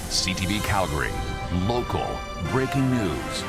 CTV Calgary, local breaking news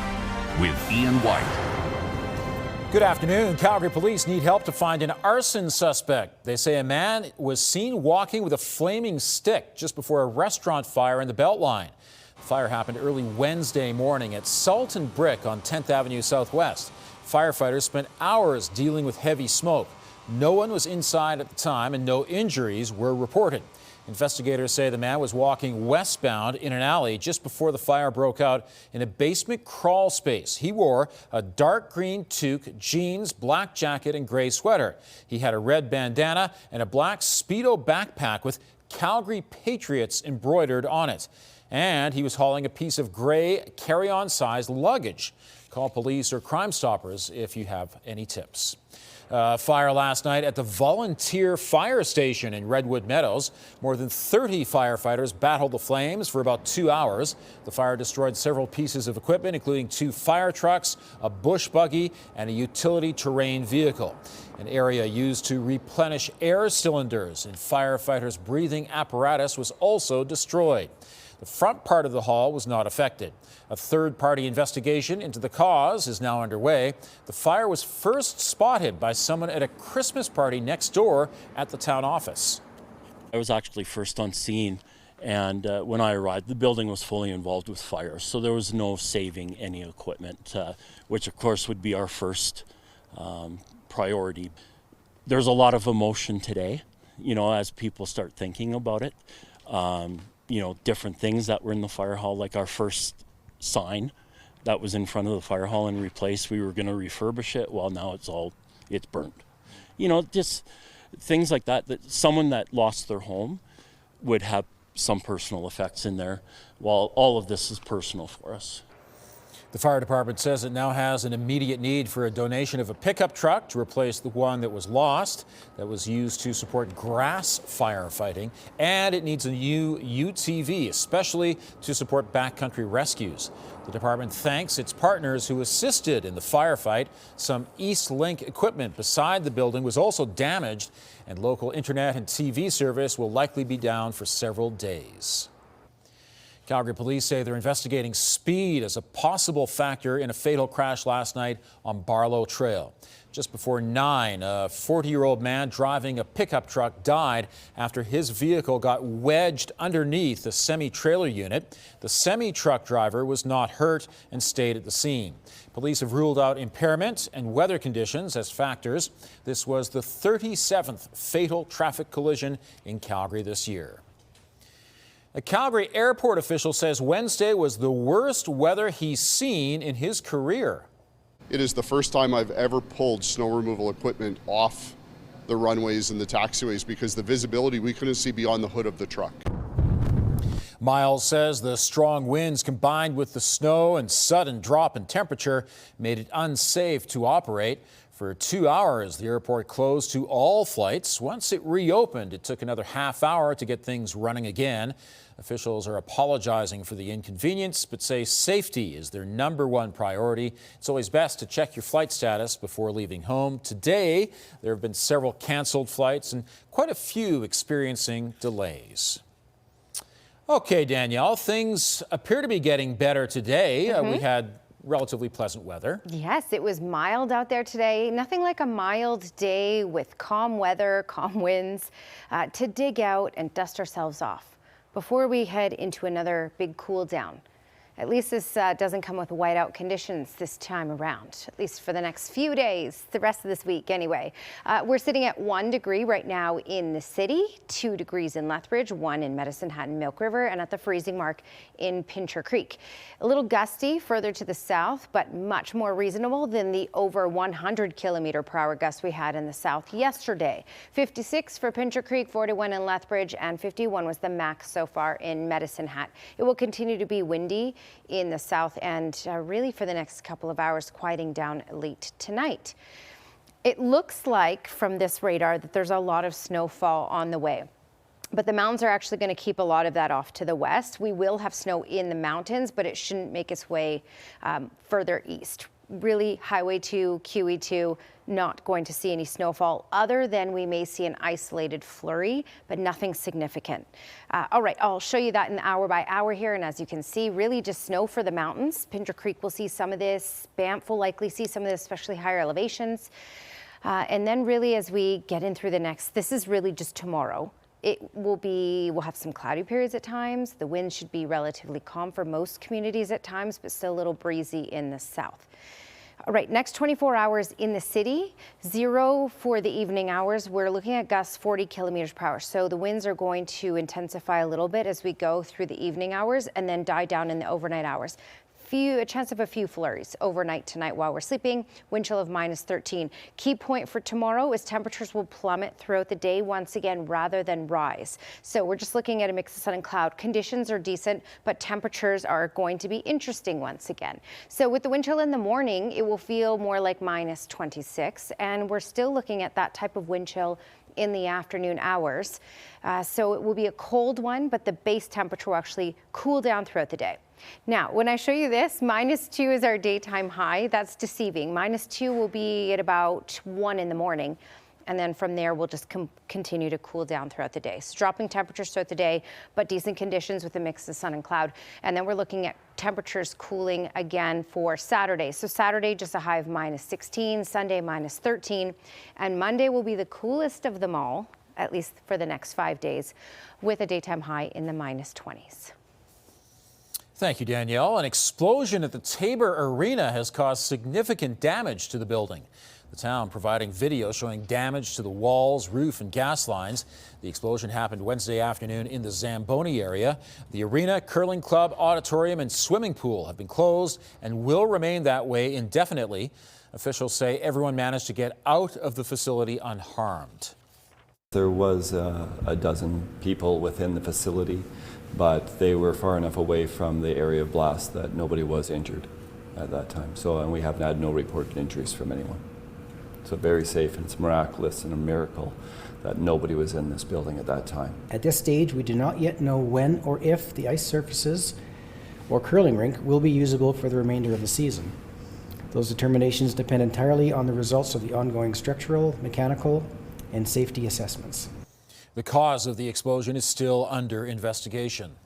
with Ian White. Good afternoon. Calgary police need help to find an arson suspect. They say a man was seen walking with a flaming stick just before a restaurant fire in the Beltline. The fire happened early Wednesday morning at Salt and Brick on 10th Avenue Southwest. Firefighters spent hours dealing with heavy smoke. No one was inside at the time and no injuries were reported. Investigators say the man was walking westbound in an alley just before the fire broke out in a basement crawl space. He wore a dark green toque, jeans, black jacket, and gray sweater. He had a red bandana and a black Speedo backpack with Calgary Patriots embroidered on it. And he was hauling a piece of gray carry-on size luggage. Call police or Crime Stoppers if you have any tips. Fire last night at the Volunteer Fire Station in Redwood Meadows. More than 30 firefighters battled the flames for about 2 hours. The fire destroyed several pieces of equipment, including 2 fire trucks, a bush buggy, and a utility terrain vehicle. An area used to replenish air cylinders and firefighters' breathing apparatus was also destroyed. The front part of the hall was not affected. A third-party investigation into the cause is now underway. The fire was first spotted by someone at a Christmas party next door at the town office. I was actually first on scene, and when I arrived, the building was fully involved with fire, so there was no saving any equipment, which of course would be our first priority. There's a lot of emotion today, as people start thinking about it. Different things that were in the fire hall, like our first sign that was in front of the fire hall and replaced. We were going to refurbish it. Well, now it's burnt. Just things like that someone that lost their home would have some personal effects in there, while all of this is personal for us. The fire department says it now has an immediate need for a donation of a pickup truck to replace the one that was lost, that was used to support grass firefighting, and it needs a new UTV, especially to support backcountry rescues. The department thanks its partners who assisted in the firefight. Some East Link equipment beside the building was also damaged, and local internet and TV service will likely be down for several days. Calgary police say they're investigating speed as a possible factor in a fatal crash last night on Barlow Trail. Just before 9, a 40-year-old man driving a pickup truck died after his vehicle got wedged underneath a semi-trailer unit. The semi-truck driver was not hurt and stayed at the scene. Police have ruled out impairment and weather conditions as factors. This was the 37th fatal traffic collision in Calgary this year. A Calgary airport official says Wednesday was the worst weather he's seen in his career. It is the first time I've ever pulled snow removal equipment off the runways and the taxiways because the visibility, we couldn't see beyond the hood of the truck. Miles says the strong winds combined with the snow and sudden drop in temperature made it unsafe to operate. For 2 hours, the airport closed to all flights. Once it reopened, it took another half hour to get things running again. Officials are apologizing for the inconvenience, but say safety is their #1 priority. It's always best to check your flight status before leaving home. Today, there have been several canceled flights and quite a few experiencing delays. Okay, Danielle, things appear to be getting better today. We had relatively pleasant weather. Yes, it was mild out there today. Nothing like a mild day with calm weather, calm winds to dig out and dust ourselves off before we head into another big cool down. At least this doesn't come with whiteout conditions this time around, at least for the next few days, the rest of this week anyway. We're sitting at 1 degree right now in the city, 2 degrees in Lethbridge, 1 in Medicine Hat and Milk River, and at the freezing mark in Pincher Creek. A little gusty further to the south, but much more reasonable than the over 100-kilometer-per-hour gusts we had in the south yesterday. 56 for Pincher Creek, 41 in Lethbridge, and 51 was the max so far in Medicine Hat. It will continue to be windy in the south and really for the next couple of hours, quieting down late tonight. It looks like from this radar that there's a lot of snowfall on the way. But the mountains are actually going to keep a lot of that off to the west. We will have snow in the mountains, but it shouldn't make its way further east. really Highway 2, QE2, not going to see any snowfall other than we may see an isolated flurry, but nothing significant. All right, I'll show you that in hour by hour here. And as you can see, really just snow for the mountains. Pinder Creek will see some of this. Banff will likely see some of this, especially higher elevations. And then really as we get in through the next, this is really just tomorrow. We'll have some cloudy periods at times. The wind should be relatively calm for most communities at times, but still a little breezy in the south. All right, next 24 hours in the city, 0 for the evening hours. We're looking at gusts 40 kilometers per hour. So the winds are going to intensify a little bit as we go through the evening hours and then die down in the overnight hours. A chance of a few flurries overnight tonight while we're sleeping. Wind chill of -13. Key point for tomorrow is temperatures will plummet throughout the day once again rather than rise. So we're just looking at a mix of sun and cloud. Conditions are decent, but temperatures are going to be interesting once again. So with the wind chill in the morning, it will feel more like -26, and we're still looking at that type of wind chill in the afternoon hours. So it will be a cold one, but the base temperature will actually cool down throughout the day. Now, when I show you this, -2 is our daytime high. That's deceiving. -2 will be at about 1 in the morning. And then from there, we'll just continue to cool down throughout the day. So dropping temperatures throughout the day, but decent conditions with a mix of sun and cloud. And then we're looking at temperatures cooling again for Saturday. So Saturday, just a high of -16, Sunday -13, and Monday will be the coolest of them all, at least for the next 5 days, with a daytime high in the -20s. Thank you, Danielle. An explosion at the Tabor Arena has caused significant damage to the building. The town providing video showing damage to the walls, roof, and gas lines. The explosion happened Wednesday afternoon in the Zamboni area. The arena, curling club, auditorium, and swimming pool have been closed and will remain that way indefinitely. Officials say everyone managed to get out of the facility unharmed. There was a dozen people within the facility, but they were far enough away from the area of blast that nobody was injured at that time. And we have had no reported injuries from anyone. So very safe, and it's miraculous and a miracle that nobody was in this building at that time. At this stage, we do not yet know when or if the ice surfaces or curling rink will be usable for the remainder of the season. Those determinations depend entirely on the results of the ongoing structural, mechanical, and safety assessments. The cause of the explosion is still under investigation.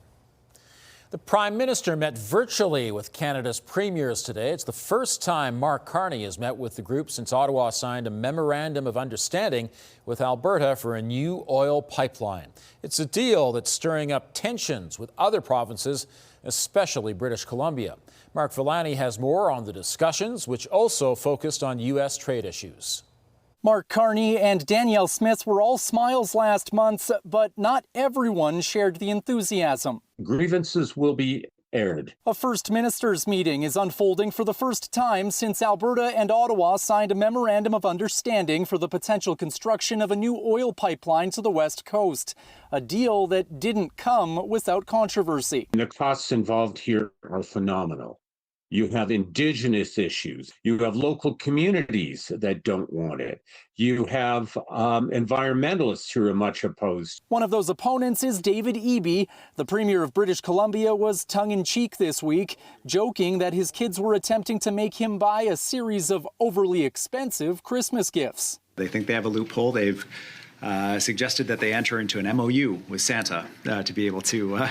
The Prime Minister met virtually with Canada's premiers today. It's the first time Mark Carney has met with the group since Ottawa signed a memorandum of understanding with Alberta for a new oil pipeline. It's a deal that's stirring up tensions with other provinces, especially British Columbia. Mark Villani has more on the discussions, which also focused on U.S. trade issues. Mark Carney and Danielle Smith were all smiles last month, but not everyone shared the enthusiasm. Grievances will be aired. A First Ministers meeting is unfolding for the first time since Alberta and Ottawa signed a memorandum of understanding for the potential construction of a new oil pipeline to the West Coast, a deal that didn't come without controversy. The costs involved here are phenomenal. You have Indigenous issues. You have local communities that don't want it. You have environmentalists who are much opposed. One of those opponents is David Eby. The Premier of British Columbia was tongue-in-cheek this week, joking that his kids were attempting to make him buy a series of overly expensive Christmas gifts. They think they have a loophole. They've suggested that they enter into an MOU with Santa to be able to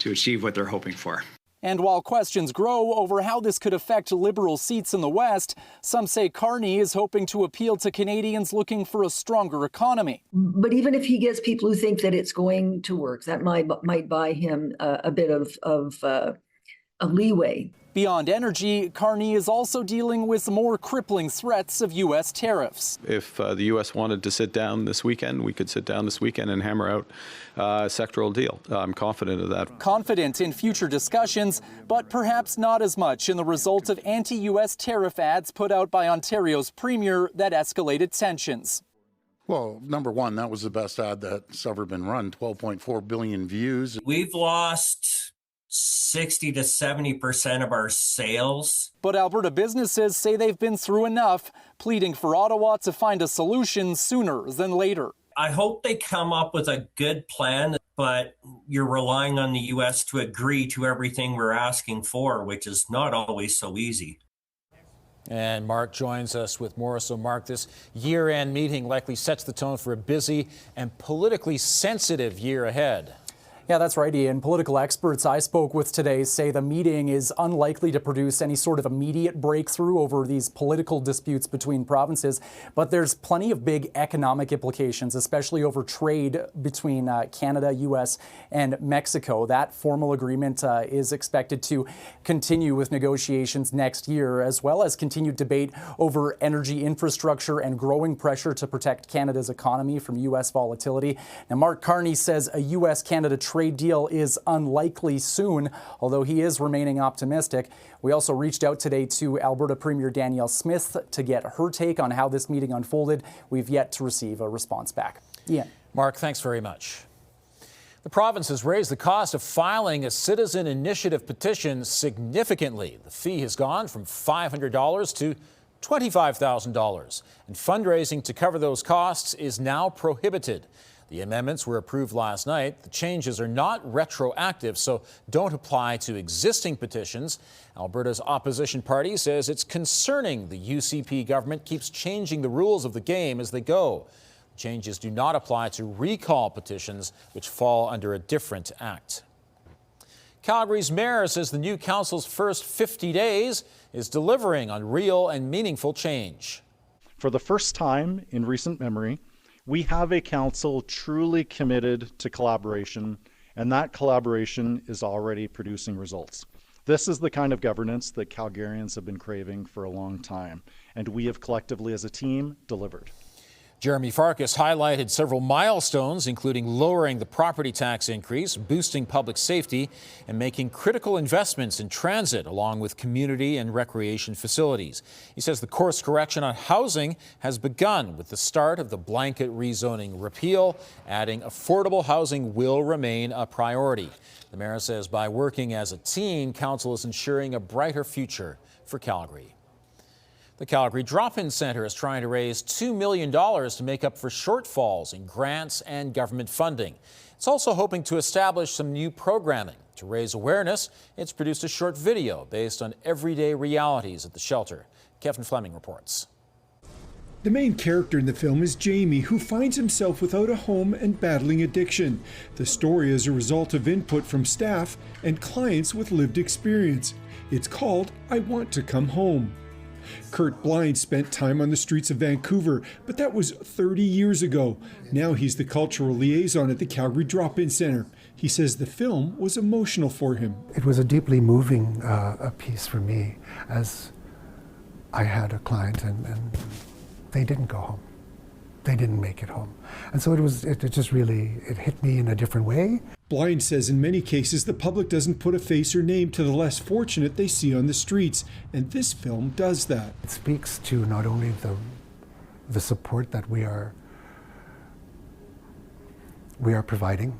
achieve what they're hoping for. And while questions grow over how this could affect Liberal seats in the West, some say Carney is hoping to appeal to Canadians looking for a stronger economy. But even if he gets people who think that it's going to work, that might buy him a bit of leeway. Beyond energy, Carney is also dealing with more crippling threats of U.S. tariffs. If the U.S. wanted to sit down this weekend, we could sit down this weekend and hammer out a sectoral deal. I'm confident of that. Confident in future discussions, but perhaps not as much in the result of anti-U.S. tariff ads put out by Ontario's premier that escalated tensions. Well, number one, that was the best ad that's ever been run, 12.4 billion views. We've lost 60 to 70% of our sales. But Alberta businesses say they've been through enough, pleading for Ottawa to find a solution sooner than later. I hope they come up with a good plan, but you're relying on the U.S. to agree to everything we're asking for, which is not always so easy. And Mark joins us with more. So, Mark, this year-end meeting likely sets the tone for a busy and politically sensitive year ahead. Yeah, that's right, Ian. Political experts I spoke with today say the meeting is unlikely to produce any sort of immediate breakthrough over these political disputes between provinces, but there's plenty of big economic implications, especially over trade between Canada, U.S., and Mexico. That formal agreement is expected to continue with negotiations next year, as well as continued debate over energy infrastructure and growing pressure to protect Canada's economy from U.S. volatility. Now, Mark Carney says a U.S.-Canada trade deal is unlikely soon, although he is remaining optimistic. We also reached out today to Alberta Premier Danielle Smith to get her take on how this meeting unfolded. We've yet to receive a response back. Ian. Mark, thanks very much. The province has raised the cost of filing a citizen initiative petition significantly. The fee has gone from $500 to $25,000, and fundraising to cover those costs is now prohibited. The amendments were approved last night. The changes are not retroactive, so don't apply to existing petitions. Alberta's opposition party says it's concerning the UCP government keeps changing the rules of the game as they go. The changes do not apply to recall petitions, which fall under a different act. Calgary's mayor says the new council's first 50 days is delivering on real and meaningful change. For the first time in recent memory, we have a council truly committed to collaboration, and that collaboration is already producing results. This is the kind of governance that Calgarians have been craving for a long time, and we have collectively as a team delivered. Jeremy Farkas highlighted several milestones, including lowering the property tax increase, boosting public safety, and making critical investments in transit, along with community and recreation facilities. He says the course correction on housing has begun with the start of the blanket rezoning repeal, adding affordable housing will remain a priority. The mayor says by working as a team, council is ensuring a brighter future for Calgary. The Calgary Drop-In Centre is trying to raise $2 million to make up for shortfalls in grants and government funding. It's also hoping to establish some new programming. To raise awareness, it's produced a short video based on everyday realities at the shelter. Kevin Fleming reports. The main character in the film is Jamie, who finds himself without a home and battling addiction. The story is a result of input from staff and clients with lived experience. It's called I Want to Come Home. Kurt Blind spent time on the streets of Vancouver, but that was 30 years ago. Now he's the cultural liaison at the Calgary Drop-In Centre. He says the film was emotional for him. It was a deeply moving piece for me, as I had a client and they didn't go home. They didn't make it home. And so it just really hit me in a different way. Blind says in many cases the public doesn't put a face or name to the less fortunate they see on the streets, and this film does that. It speaks to not only the support that we are providing,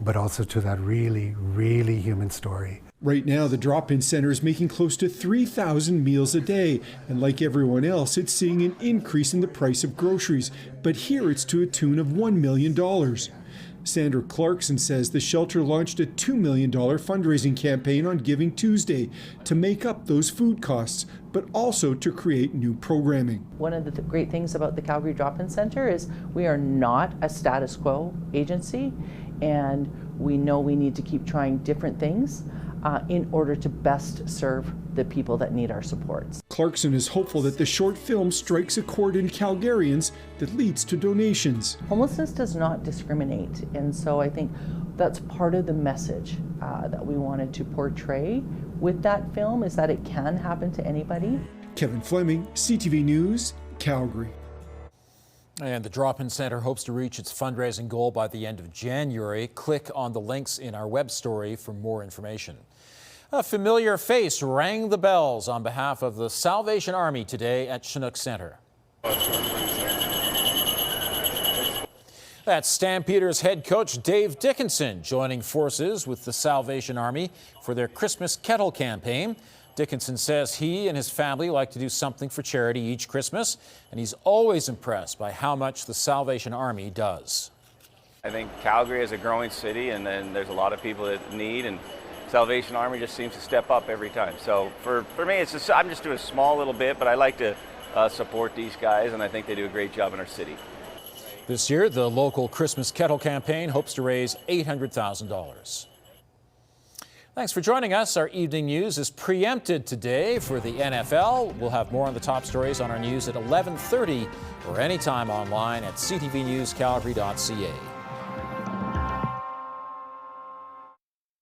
but also to that really, really human story. Right now, the Drop-In Centre is making close to 3,000 meals a day, and like everyone else, it's seeing an increase in the price of groceries, but here it's to a tune of $1 million. Sandra Clarkson says the shelter launched a $2 million fundraising campaign on Giving Tuesday to make up those food costs, but also to create new programming. One of the great things about the Calgary Drop-In Centre is we are not a status quo agency, and we know we need to keep trying different things in order to best serve the people that need our supports. Clarkson is hopeful that the short film strikes a chord in Calgarians that leads to donations. Homelessness does not discriminate, and so I think that's part of the message that we wanted to portray with that film, is that it can happen to anybody. Kevin Fleming, CTV News, Calgary. And the Drop-In Centre hopes to reach its fundraising goal by the end of January. Click on the links in our web story for more information. A familiar face rang the bells on behalf of the Salvation Army today at Chinook Centre. That's Stampeders head coach Dave Dickinson joining forces with the Salvation Army for their Christmas Kettle campaign. Dickinson says he and his family like to do something for charity each Christmas, and he's always impressed by how much the Salvation Army does. I think Calgary is a growing city, and then there's a lot of people that need, and Salvation Army just seems to step up every time. So for me, it's just, I'm just doing a small little bit, but I like to support these guys, and I think they do a great job in our city. This year, the local Christmas Kettle campaign hopes to raise $800,000. Thanks for joining us. Our evening news is preempted today for the NFL. We'll have more on the top stories on our news at 11:30 or anytime online at ctvnewscalgary.ca.